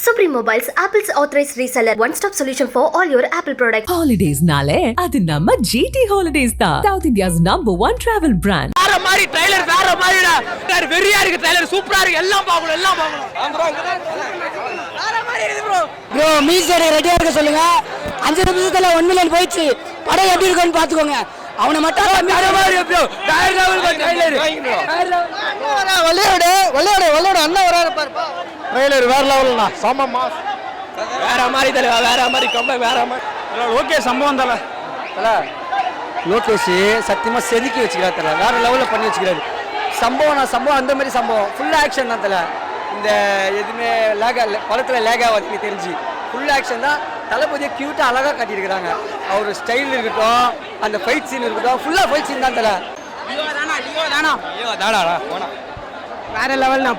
Supreme Mobiles, Apple's authorized reseller. One-stop solution for all your Apple products. Holidays nale, adu namma GT Holidays da. South India's #1 travel brand. வேற மாதிரி trailer வேற மாதிரிடா. வேற வெறியா இருக்கு trailer சூப்பரா இருக்கு எல்லாம் பார்க்கணும் எல்லாம் பார்க்கணும். வேற மாதிரி இருக்கு ப்ரோ. ப்ரோ மீசேட ரெடியா இருக்க சொல்லுங்க. 5 நிமிஷத்துல 1 மில்லியன் போயிடுச்சு. படம் எப்படி இருக்குன்னு பாத்துக்கோங்க. அவனை மட்டும் வேற மாதிரி ப்ரோ. வேற லெவல் ட்ரைலர். வள்ளையோட அண்ணா வராரு பாரு. ட்ரைலர் வேற லெவல்னா. செம மாஸ். வேற மாதிரி தல வேற மாதிரி கம்ப வேற மாதிரி. ஓகே சம்பவம் தல. லோகேஷ் சத்தியமா செதுக்கி வச்சுக்கிறாரு தல. வேற லெவல்ல பண்ணி வச்சுக்கிறாரு. சம்பவம் அந்த மாதிரி சம்பவம் ஃபுல் ஆக்ஷன் தான் தல. இந்த எதுவுமே படத்துல லேகா வந்து தெரிஞ்சு ஃபுல் ஆக்ஷன் தான். தளபதியை கியூட்டா அழகா காட்டியிருக்கிறாங்க. அவர் ஸ்டைல் இருக்கட்டும், அந்த ஃபைட் சீன் இருக்கட்டும், ஃபுல்லா ஃபைட் சீன் தான் தல. வேற லெவல் நான்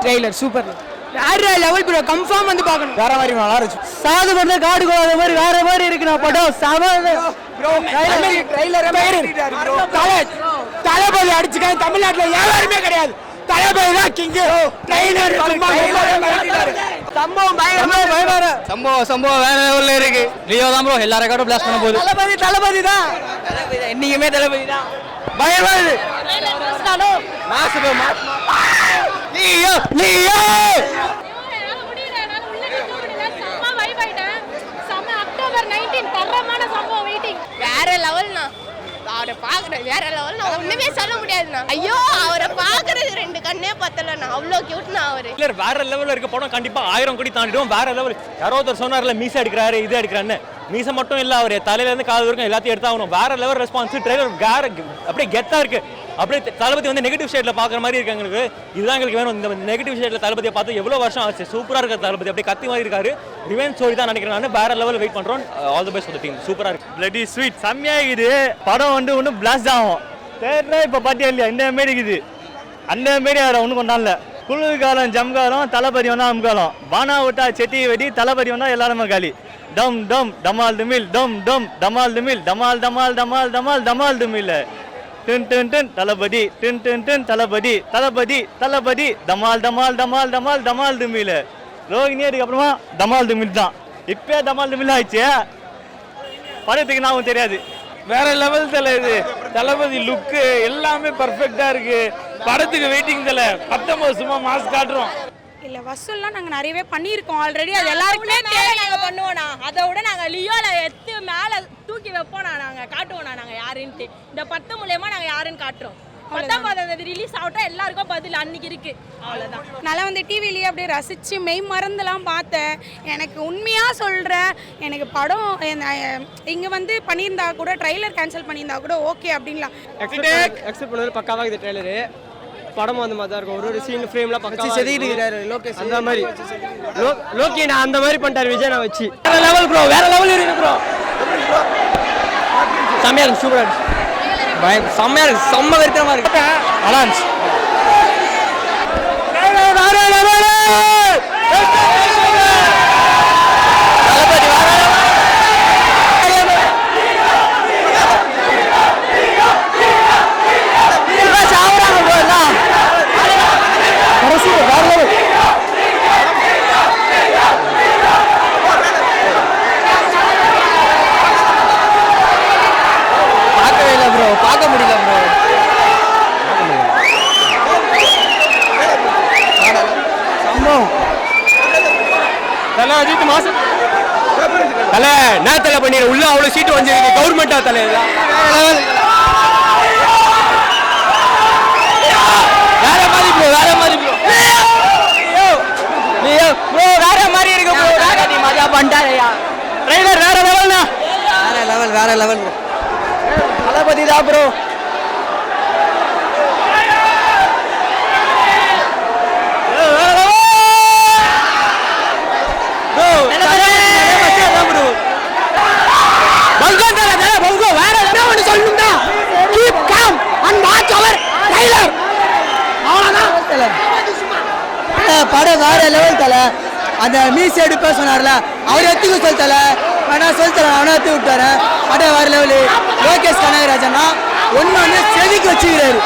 ட்ரைலர் சூப்பர். வேற லெவல் ப்ரோ கன்ஃபார்ம் வந்து பார்க்கணும். வேற மாதிரி நல்லா இருந்துச்சு. சாது பண்ண காடு கோத மாதிரி வேற மாதிரி இருக்கு நான் படம். ப்ரோ ட்ரைலர் தளபதி அடிச்சுக்காங்க. தமிழ்நாட்டுல யாருமே கிடையாது. தளபதி தான் கிங். ட்ரைலர் சம்பவம் பயங்கரமா சம்பவம் வேற லெவல்ல இருக்கு. லியோ தான் ப்ரோ எல்லா ரெக்கார்டும் பிளாஸ்ட் பண்ண போகுது. தளபதி தான் என்னைக்குமே தளபதி தான். பயமா இருக்கு. Mass bro mass. லியோ வேற லெவல்னா அவரை பாக்குறது வேற லெவல்னா ஒண்ணுமே சொல்ல முடியாதுண்ணா. ஐயோ அவரை பாக்குறது 2 கண்ணே பத்தலண்ணா. அவ்வளோ கியூட்னா அவரு. வேற லெவல்ல இருக்க படம் கண்டிப்பா 1000 கோடி தாண்டிடும். வேற லெவல். யாரோ ஒருத்தர் சொன்னார்ல மீசை எடுக்கிறாரு இது எடுக்கிறான்னு. மீசை மட்டும் இல்ல அவரு தலையில இருந்து காது வரைக்கும் எல்லாத்தையும் எடுத்தாகணும். வேற லெவல் ரெஸ்பான்ஸ். ட்ரெய்லர் வேற அப்படியே கெத்தா இருக்கு. அப்படியே தளபதி வந்து நெகட்டிவ் ஷேட்ல பாக்குற மாதிரி இருக்கு எங்களுக்கு. இதுதான் எங்களுக்கு வேணும். இந்த நெகட்டிவ் ஷேட்ல தளபதியை பார்த்து எவ்வளவு வருஷம் ஆச்சு. சூப்பரா இருக்க தளபதி அப்படியே கத்தி மாதிரி இருக்காரு. ரிவெஞ்ச் ஸ்டோரி தான் நினைக்கிறேன் நான். வேற லெவல் வெயிட் பண்றோம். All the best for the team. சூப்பரா இருக்கு. பிளடி ஸ்வீட் செம்மையா இருக்குது. படம் வந்து ஒன்றும் பிளாஸ்ட் ஆகும். தேர்னா இப்போ பாத்தியா இல்லையா இந்த மாரி இருக்குது. அந்த மாரி வேற ஒன்றும் கொண்டாடல. குளிர்காலம் ஜம்காலம் தளபதி வந்தா அம்காலம். பானா விட்டா செட்டி வெடி தளபதி வந்தா எல்லாருமே காலி. டம் டம் டமால் துமில் டம் டம் டமால் துமில் டமால் டமால் டமால் டமால் டமால் துமில் டின் டின் டின் தளபதி டின் டின் டின் தளபதி தளபதி தளபதி டமால் டமால் டமால் டமால் டமால் துமில். ரோகிணி அதுக்கப்புறமா டமால் துமில் தான். இப்பே டமால் துமில் ஆயிடுச்சு. படத்துக்கு நான் தெரியாது. வேற லெவல் தல. இது தளபதி லுக்கு எல்லாமே பர்ஃபெக்டா இருக்கு. படத்துக்கு வெயிட்டிங் தல. 19 சும்மா மாஸ் காட்டுறோம். இல்ல வசூல்லாம் நாங்க நிறையவே பண்ணியிருக்கோம் ஆல்ரெடி. அது எல்லாருக்குமே தேவை. நாங்க பண்ணுவோம்னா அதை விட நாங்க லியோல எத்து மேல தூக்கி வைப்போம். நாங்க காட்டுவோம் நாங்க யாருன்ட்டு. இந்த 10 மூலமா நாங்க யாருன்னு காட்டுறோம். 19 ரிலீஸ் ஆகட்டும் எல்லாருக்கும் பதில் அன்னைக்கு இருக்கு. அவ்வளவுதான். நல்லா வந்து டிவிலேயே அப்படியே ரசிச்சு மெய் மறந்துலாம் பார்த்தேன். எனக்கு உண்மையா சொல்றேன், எனக்கு படம் இங்க வந்து பண்ணியிருந்தா கூட ட்ரைலர் கேன்சல் பண்ணியிருந்தா கூட ஓகே அப்படின்லாம் எக்ஸ்பெக்ட் பண்ணது பக்காவா இது ட்ரைலரு. படம் வந்து மாதிரி இருக்கும். ஒரு சீன் ஃப்ரேம்லாம் பக்கா செதுக்கிட்டு இருக்காரு லோகேஷ். அந்த மாதிரி லோகி நான் அந்த மாதிரி பண்ணிட்டாரு விஜய் நான் வச்சு. வேற லெவல் ப்ரோ. வேற லெவல் இருக்கு ப்ரோ. செம்மையா இருக்கு. சூப்பரா இருக்கு. செம்மையா இருக்கு. செம்ம வெறித்தனமா இருக்கு. அலான்ஸ் வேற லெவல். தளபதி வேற அஜித் மாசம் தல நேரத்தில் பண்ணிடுற உள்ள அவ்வளோ சீட்டு வந்து கவர்மெண்டா தலை வேற மாதிரி ப்ரோ. வேற மாதிரி ப்ரோ. ப்ரோ வேற மாதிரி இருக்கு ப்ரோ. நீ மஜா பண்ணிட்டாரையா. ட்ரைலர் வேற லெவல்னா. வேற லெவல் ப்ரோ. தளபதி தான் ப்ரோ. படம் வேற லெவல் தல. அந்த மீஸ் எடுப்ப சொன்னார்ல அவர் எத்துக்கு சொல்லித்தல வேணா சொல்லித்தல அவனை எத்து விட்டாரு. படம் வேற லெவலு. லோகேஷ் கனகராஜனா ஒன்று செதுக்கி வச்சுக்கிறாரு.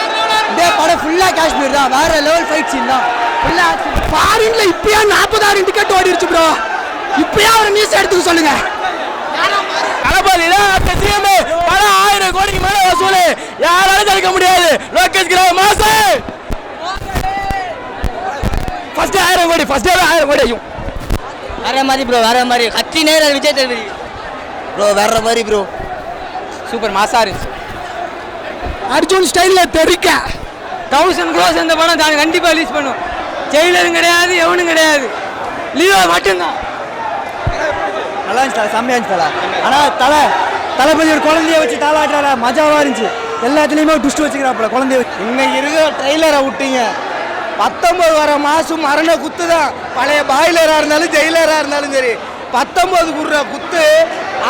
இதே படம் ஃபுல்லா காஷ்மீர் தான், வேற லெவல் ஃபைட் சீன் தான், ஃபுல்லா ஃபாரின்ல இப்பயா 40,000 டிக்கெட் ஓடிடுச்சு ப்ரோ. இப்பயா ஒரு நியூஸ் எடுத்துக்க சொல்லுங்க. தளபதி தான் சிஎம், படம் 1000 கோடிக்கு மேல வசூல், யாராலும் தடுக்க முடியாது. லோகேஷ் கிராம மாசு ஃபர்ஸ்ட் 1000 கோடி, ஃபர்ஸ்ட் 1000 கோடி ஐயும் வேற மாதிரி ப்ரோ, வேற மாதிரி கட்சி நேரம் விஜய் தளபதி ப்ரோ, வேற மாதிரி ப்ரோ, சூப்பர் மாசா இருந்துச்சு. அர்ஜுன் ஸ்டைல்ல தெரிக்க 1000 க்ரோஸ் இந்த படம் தான் கண்டிப்பா ரிலீஸ் பண்ணும். ஜெயிலரும் கிடையாது, எவனும் கிடையாது, லியோ மட்டும்தான். நல்லா இருந்துச்சு, செம்மையா இருந்துச்சு. ஆனால் தளபதி ஒரு குழந்தைய வச்சு தாளாட்டுறாரா, மஜாவா இருந்துச்சு. எல்லாத்துலேயுமே டுஸ்ட் வச்சுக்கிறாப்புல குழந்தைய. இன்னைக்கு இருக்க ட்ரெய்லரை விட்டீங்க, 19 வர மாசம் மரண குத்து தான். பழைய பாய்லராக இருந்தாலும் ஜெயிலராக இருந்தாலும் சரி, 19 குடுற குத்து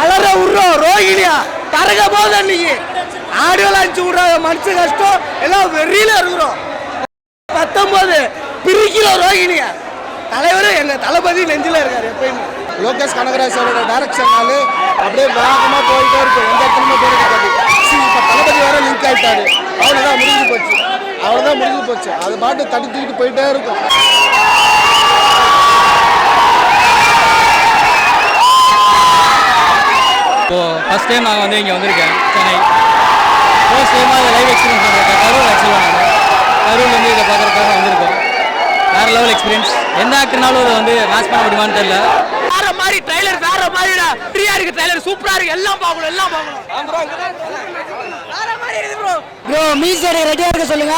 அலற விடுறோம். ரோகிணியா தரக போது அன்னைக்கு ஆடியோல அனுப்பிச்சு விடுறாங்க. மனசு கஷ்டம், எல்லாம் வெறியில இருக்கிறோம். 19 பிரிக்கிறோம் ரோகிணியா. தலைவரும் எங்க தளபதி நெஞ்சில இருக்காரு எப்பயுமே. லோகேஷ் கனகராஜோட டைரக்ஷன்னால அப்படியே வேகமாக போயிட்டே இருக்கும், எந்த இடத்துலையுமே போயிருக்காது. இப்போ தளபதி வேற லிங்க் ஆகிட்டாரு, அவ்வளோதான் முடிஞ்சு போச்சு, அவ்வளோதான் முடிஞ்சு போச்சு. அது பாட்டு தட்டி தூக்கிட்டு போயிட்டே இருக்கும். இப்போ ஃபஸ்ட் டைம் நாங்கள் வந்து இங்கே வந்திருக்கேன் சென்னை. ஃபர்ஸ்ட் டைமாக அதை லைவ் எக்ஸ்பீரியன்ஸ் பண்ணுறேன். கரூர் ஆக்சுவலாக கரூர்லேருந்து இதை பார்க்குறதுக்காக வந்திருக்கோம். வேறு லெவல் எக்ஸ்பீரியன்ஸ். எந்த ஆக்டர்னாலும் அதை வந்து மேட்ச் பண்ண முடியுமான்னு தெரியல. வேற மாதிரி ட்ரைலர், வேற மாதிரி ஃப்ரீயா இருக்கு ட்ரைலர், சூப்பரா இருக்கு. எல்லாம் பார்க்கணும், எல்லாம் பார்க்கணும். வேற மாதிரி இருக்கு ப்ரோ. ப்ரோ மீசோட ரெடியாக இருக்க சொல்லுங்க.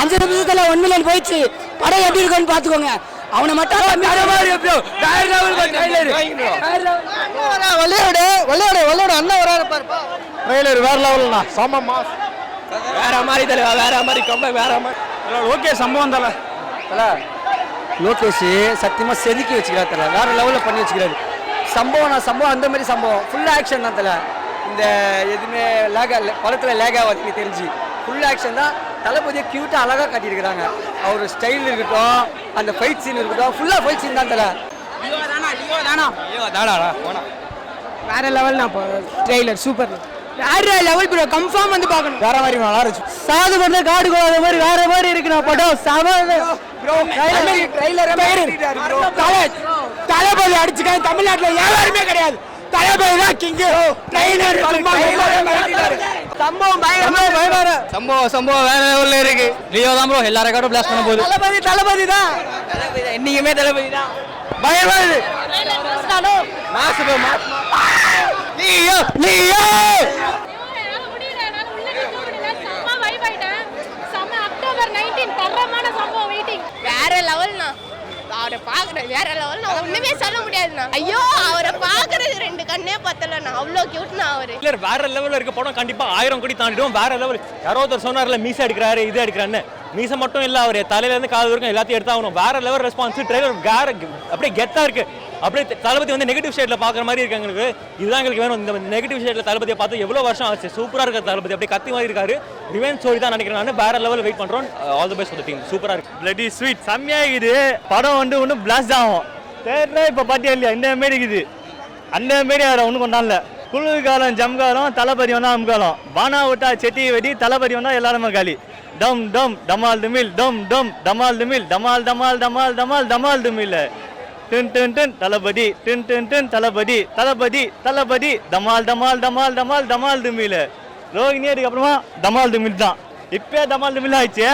5 நிமிஷத்துல 1 மில்லியன் போயிடுச்சு. படம் எப்படி இருக்குன்னு பார்த்துக்கோங்க. அவனை மட்டும் வேற மாதிரி ப்ரோ, வேற லெவல் ட்ரைலர். வள்ளையோட அண்ணன் வராரு பாருப்பா. ட்ரைலர் வேற லெவல்னா, செம மாஸ். வேற மாதிரி தல, வேற மாதிரி கம்ப, வேற மாதிரி. ஓகே சம்பவம் தல. லோகேஷ் சத்தியமா செதுக்கி வச்சுக்கிறாரு தல, வேற லெவலில் பண்ணி வச்சுக்கிறாரு. சம்பவம் அந்த மாதிரி சம்பவம் ஃபுல் ஆக்ஷன் தான் தல. இந்த எதுவுமே படத்தில் லேக் ஆகாது எனக்கு தெரிஞ்சு. ஃபுல் ஆக்ஷன் தான். தளபதியை க்யூட்டாக அழகாக காட்டியிருக்கிறாங்க. அவர் ஸ்டைல் இருக்கட்டும், அந்த ஃபைட் சீன் இருக்கட்டும், ஃபுல்லாக ஃபைட் சீன் தான் தல. வேற லெவல் நான் ட்ரைலர் சூப்பர். வேற லெவல் ப்ரோ, கன்ஃபார்ம் வந்து பார்க்கணும். வேற மாதிரி நல்லா இருந்துச்சு. சாது பண்ண காடு கோத மாதிரி வேற மாதிரி இருக்கு நான் படம். ப்ரோ தளபதி அடிச்சுக்காங்க. தமிழ்நாட்டுல யாருமே கிடையாது, தளபதி தான் கிங். ட்ரைலர் சம்பவம் பயங்கரமா, சம்பவம் வேற லெவலில் இருக்கு. லியோ தான் ப்ரோ எல்லா ரெக்கார்டும் பிளாஸ்ட் பண்ண போகுது. தளபதி தான் என்னைக்குமே தளபதி தான். பயமா இருக்கு. மாசு ப்ரோ, மாசு. நீயோ வேற லெவல்னா, அவரை பாக்குறது வேற லெவல்னா, ஒண்ணுமே சொல்ல முடியாதுண்ணா. ஐயோ அவரை பாக்குறது 2 கண்ணே பத்தலண்ணா, அவ்வளோ கியூட்னா அவரு. வேற லெவல்ல இருக்க படம் கண்டிப்பா 1000 கோடி தாண்டிடும். வேற லெவல். யாரோ ஒருத்தர் சொன்னார்ல மீசை எடுக்கிறாரு, இது எடுக்கிறான்னு. மீசை மட்டும் இல்ல, அவர் தலையில இருந்து காது வரைக்கும் எல்லாத்தையும் எடுத்தாகணும். வேற லெவல் ரெஸ்பான்ஸ். ட்ரெய்லர் வேற அப்படியே கெத்தா இருக்கு. அப்படியே தளபதி வந்து நெகட்டிவ் ஷேட்ல பாக்குற மாதிரி இருக்கு எங்களுக்கு. இதுதான் எங்களுக்கு வேணும். இந்த நெகட்டிவ் ஷேட்ல தளபதியை பார்த்து எவ்வளவு வருஷம் ஆச்சு. சூப்பரா இருக்க தளபதி, அப்படியே கத்தி மாதிரி இருக்காரு. ரிவெஞ்ச் ஸ்டோரி தான் நினைக்கிறேன் நான். வேற லெவல் வெயிட் பண்றோம். All the best for the team. சூப்பரா இருக்கு. பிளட்டி ஸ்வீட் செம்மையா இருக்குது. படம் வந்து ஒன்றும் பிளாஸ்ட் ஆகும். தேர்னா இப்போ பாத்தியா இல்லையா, இந்த மாரி இருக்குது. அந்த மாரி வேற ஒன்றும் கொண்டாடல. குளிர்காலம் ஜம்காலம், தளபதி வந்தா அம்காலம். பானா விட்டா செட்டி வெடி, தளபதி வந்தா எல்லாருமே காலி. டம் டம் டமால் துமில், டம் டம் டமால் துமில், டமால் டமால் டமால் டமால் டமால் துமில். டின் டின் டின் தளபதி, டின் டின் டின் தளபதி, தளபதி தளபதி, டமால் டமால் டமால் டமால் டமால் துமில். ரோகிணி அதுக்கப்புறமா டமால் துமில் தான். இப்பயே டமால் துமில் ஆயிடுச்சு.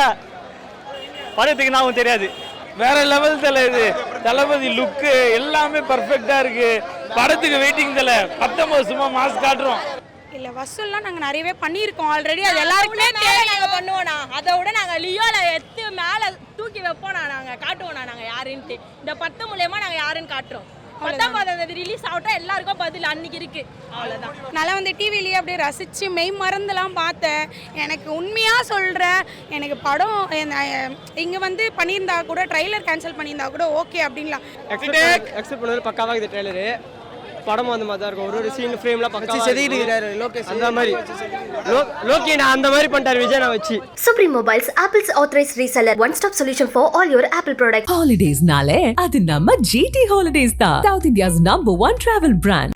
படத்துக்கு நான் தெரியாது. வேற லெவல் தல. இது தளபதி லுக்கு எல்லாமே பர்ஃபெக்டா இருக்கு. படத்துக்கு வெயிட்டிங் தல. 19 சும்மா மாஸ் காட்டுறோம். இல்ல வசூல்லாம் நாங்க நிறையவே பண்ணியிருக்கோம் ஆல்ரெடி. அது எல்லாருக்குமே தேவை. நாங்க பண்ணுவோம்னா அதை விட நாங்க லியோல எத்து மேல தூக்கி வைப்போம்னா, நாங்க காட்டுவோம்னா நாங்க யாருன்ட்டு. இந்த 10 மூலமா நாங்க யாருன்னு காட்டுறோம். 19 ரிலீஸ் ஆகட்டும், எல்லாருக்கும் பதில் அன்னைக்கு இருக்கு. அவ்வளோதான். நல்லா வந்து டிவிலேயே அப்படியே ரசித்து மெய் மறந்துலாம் பார்த்தேன். எனக்கு உண்மையாக சொல்கிறேன், எனக்கு படம் இங்கே வந்து பண்ணியிருந்தா கூட, ட்ரைலர் கேன்சல் பண்ணியிருந்தா கூட ஓகே அப்படின்லாம். எக்ஸ்பெக்ட் பண்ணது பக்காவாக இது ட்ரைலரு. படம் வந்து மாதிரி தான் இருக்கும். ஒரு சீன் ஃப்ரேம்லாம் பக்கா செதுக்கிட்டு இருக்காரு லோகேஷ். அந்த மாதிரி லோகி நான் அந்த மாதிரி பண்ணிட்டாரு விஜய் நான் வச்சு. Supreme Mobiles, Apple's authorized reseller. One-stop solution for all your Apple products. Holidays nale adu namma GT Holidays da, South India's #1 travel brand.